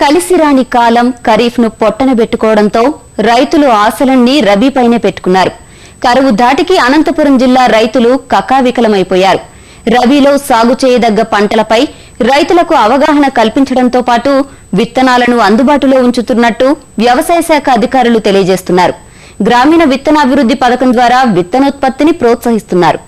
కలిసిరాని కాలం ఖరీఫ్ను పొట్టనబెట్టుకోవడంతో రైతులు ఆశలన్నీ రబీపైనే పెట్టుకున్నారు. కరువు ధాటికి అనంతపురం జిల్లా రైతులు కకావికలమైపోయారు. రబీలో సాగు చేయదగ్గ పంటలపై రైతులకు అవగాహన కల్పించడంతో పాటు విత్తనాలను అందుబాటులో ఉంచుతున్నట్టు వ్యవసాయ శాఖ అధికారులు తెలియజేస్తున్నారు. గ్రామీణ విత్తనాభివృద్ధి పథకం ద్వారా విత్తనోత్పత్తిని ప్రోత్సహిస్తున్నారు.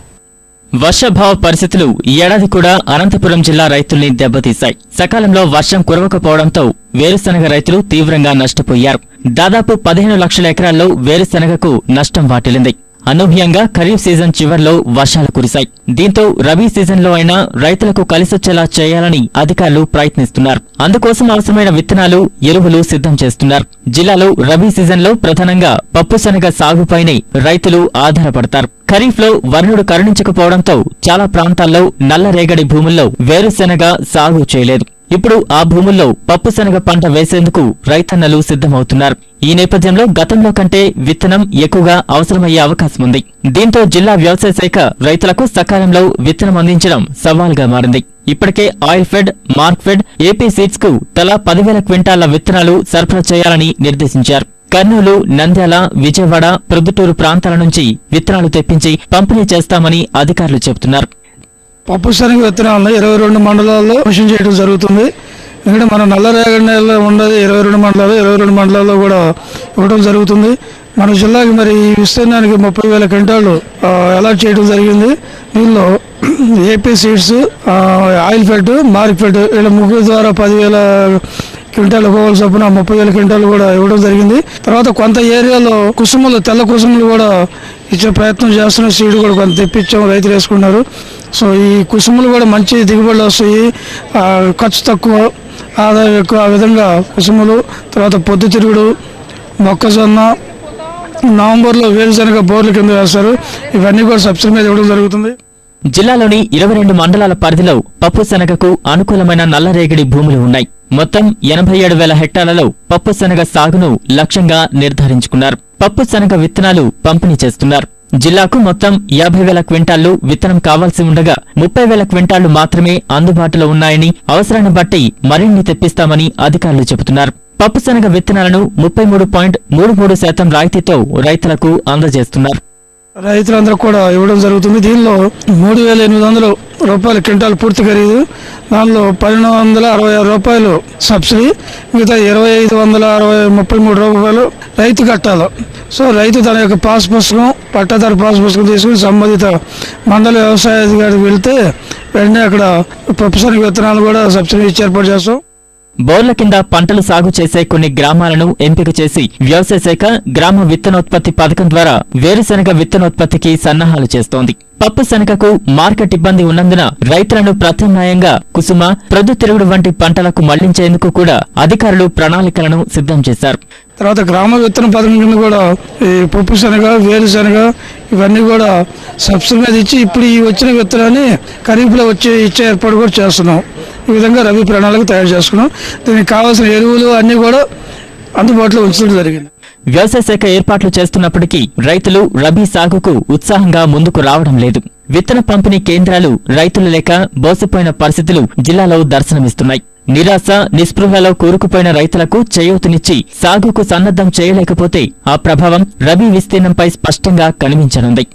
వర్షాభావ పరిస్థితులు ఈ ఏడాది కూడా అనంతపురం జిల్లా రైతుల్ని దెబ్బతీశాయి. సకాలంలో వర్షం కురవకపోవడంతో వేరుశనగ రైతులు తీవ్రంగా నష్టపోయారు. దాదాపు 15 లక్షల ఎకరాల్లో వేరుశనగకు నష్టం వాటిల్లింది. అనూహ్యంగా ఖరీఫ్ సీజన్ చివర్లో వర్షాలు కురిశాయి. దీంతో రబీ సీజన్లో అయినా రైతులకు కలిసొచ్చేలా చేయాలని అధికారులు ప్రయత్నిస్తున్నారు. అందుకోసం అవసరమైన విత్తనాలు, ఎరువులు సిద్ధం చేస్తున్నారు. జిల్లాలో రబీ సీజన్లో ప్రధానంగా పప్పుశనగ సాగుపైనే రైతులు ఆధారపడతారు. ఖరీఫ్ లో వరుణుడు కరుణించకపోవడంతో చాలా ప్రాంతాల్లో నల్లరేగడి భూముల్లో వేరుశెనగ సాగు చేయలేదు. ఇప్పుడు ఆ భూముల్లో పప్పుశనగ పంట వేసేందుకు రైతన్నలు సిద్ధమవుతున్నారు. ఈ నేపథ్యంలో గతంలో కంటే విత్తనం ఎక్కువగా అవసరమయ్యే అవకాశం ఉంది. దీంతో జిల్లా వ్యవసాయ శాఖ రైతులకు సకాలంలో విత్తనం అందించడం సవాల్గా మారింది. ఇప్పటికే oil fed, mark fed, AP seeds కు తలా 10,000 క్వింటాళ్ల విత్తనాలు సరఫరా చేయాలని నిర్దేశించారు. కర్నూలు, నంద్యాల, విజయవాడ, ప్రొద్దుటూరు ప్రాంతాల నుంచి విత్తనాలు తెప్పించి పంపిణీ చేస్తామని అధికారులు చెబుతున్నారు. పప్పుశనగ విత్తనాలను 22 మండలాల్లో మిషన్ చేయడం జరుగుతుంది. ఎందుకంటే మన నల్లరేగడి నేలలో ఉండదు 22 మండలాలు, 22 మండలాల్లో కూడా ఇవ్వడం జరుగుతుంది. మన జిల్లాకి మరి ఈ విస్తీర్ణానికి 30,000 క్వింటాళ్లు అలాట్ చేయడం జరిగింది. దీనిలో AP seeds, oil fed, mark fed వీళ్ళ ముగ్గురు ద్వారా 10,000 క్వింటాలు ఒక్కొక్కరు చొప్పున 30,000 క్వింటాలు కూడా ఇవ్వడం జరిగింది. తర్వాత కొంత ఏరియాలో కుసుమలు, తెల్ల కుసుమలు కూడా ఇచ్చే ప్రయత్నం చేస్తున్న సీడ్ కూడా కొంత తెప్పించాం, రైతులు వేసుకున్నారు. సో ఈ కుసుమలు కూడా మంచి దిగుబడులు వస్తాయి, ఖర్చు తక్కువ, ఆదాయం ఎక్కువ. ఆ విధంగా కుసుమలు, తర్వాత పొద్దుతిరుగుడు, మొక్కజొన్న, నవంబర్లో వేరుశనగ బోర్ల కింద వేస్తారు. ఇవన్నీ కూడా సబ్సిడీ మీద ఇవ్వడం జరుగుతుంది. జిల్లాలోని 22 మండలాల పరిధిలో పప్పుశనగకు అనుకూలమైన నల్లరేగడి భూములు ఉన్నాయి. మొత్తం 87,000 హెక్టార్లలో పప్పుశనగ సాగును లక్ష్యంగా నిర్ధారించుకున్నారు. పప్పుశనగ విత్తనాలు పంపిణీ చేస్తున్నారు. జిల్లాకు మొత్తం 50,000 క్వింటాళ్లు విత్తనం కావాల్సి ఉండగా 30,000 క్వింటాళ్లు మాత్రమే అందుబాటులో ఉన్నాయని, అవసరాన్ని బట్టి మరిన్ని తెప్పిస్తామని అధికారులు చెబుతున్నారు. పప్పుశనగ విత్తనాలను 33.33% రాయితీతో రైతులకు అందజేస్తున్నారు. రైతులందరూ కూడా ఇవ్వడం జరుగుతుంది. దీనిలో 3,800 రూపాయల క్వింటాల్ పూర్తి ఖరీదు, దానిలో 1,266 రూపాయలు సబ్సిడీ, మిగతా 2,533 రూపాయలు రైతు కట్టాలి. సో రైతు తన యొక్క పాస్ పుస్తకం, పట్టాదారు పాస్ పుస్తకం తీసుకుని సంబంధిత మండల వ్యవసాయ అధికారికి వెళ్తే వెంటనే అక్కడ పప్పుశనగ విత్తనాలు కూడా సబ్సిడీ ఇచ్చి ఏర్పాటు చేస్తాం. బోర్ల కింద పంటలు సాగు చేసే కొన్ని గ్రామాలను ఎంపిక చేసి వ్యవసాయ శాఖ గ్రామ విత్తనోత్పత్తి పథకం ద్వారా వేరుశనగ విత్తనోత్పత్తికి సన్నాహాలు చేస్తోంది. పప్పుశనగకు మార్కెట్ ఇబ్బంది ఉన్నందున రైతులను ప్రత్యామ్నాయంగా కుసుమ, ప్రొద్దుతిరుగుడు వంటి పంటలకు మళ్లించేందుకు కూడా అధికారులు ప్రణాళికలను సిద్ధం చేశారు. తర్వాత గ్రామ విత్తన పథకం కింద కూడా ఈ పప్పుశనగ, వేరుశనగ ఇవన్నీ కూడా సబ్సిడీ మీద ఇచ్చి ఇప్పుడు ఈ వచ్చిన విత్తనాన్ని ఖరీఫ్లో ఇచ్చే ఏర్పాటు కూడా చేస్తున్నాం. ఈ విధంగా రబీ ప్రణాళిక తయారు చేసుకున్నాం. దీనికి కావాల్సిన ఎరువులు అన్ని కూడా అందుబాటులో ఉంచడం జరిగింది. వ్యవసాయ శాఖ ఏర్పాట్లు చేస్తున్నప్పటికీ రైతులు రబీ సాగుకు ఉత్సాహంగా ముందుకు రావడం లేదు. విత్తన పంపిణీ కేంద్రాలు రైతులు లేక బోసిపోయిన పరిస్థితులు జిల్లాలో దర్శనమిస్తున్నాయి. నిరాశ, నిస్పృహలో కూరుకుపోయిన రైతులకు చేయూతనిచ్చి సాగుకు సన్నద్ధం చేయలేకపోతే ఆ ప్రభావం రబీ విస్తీర్ణంపై స్పష్టంగా కనిపించనుంది.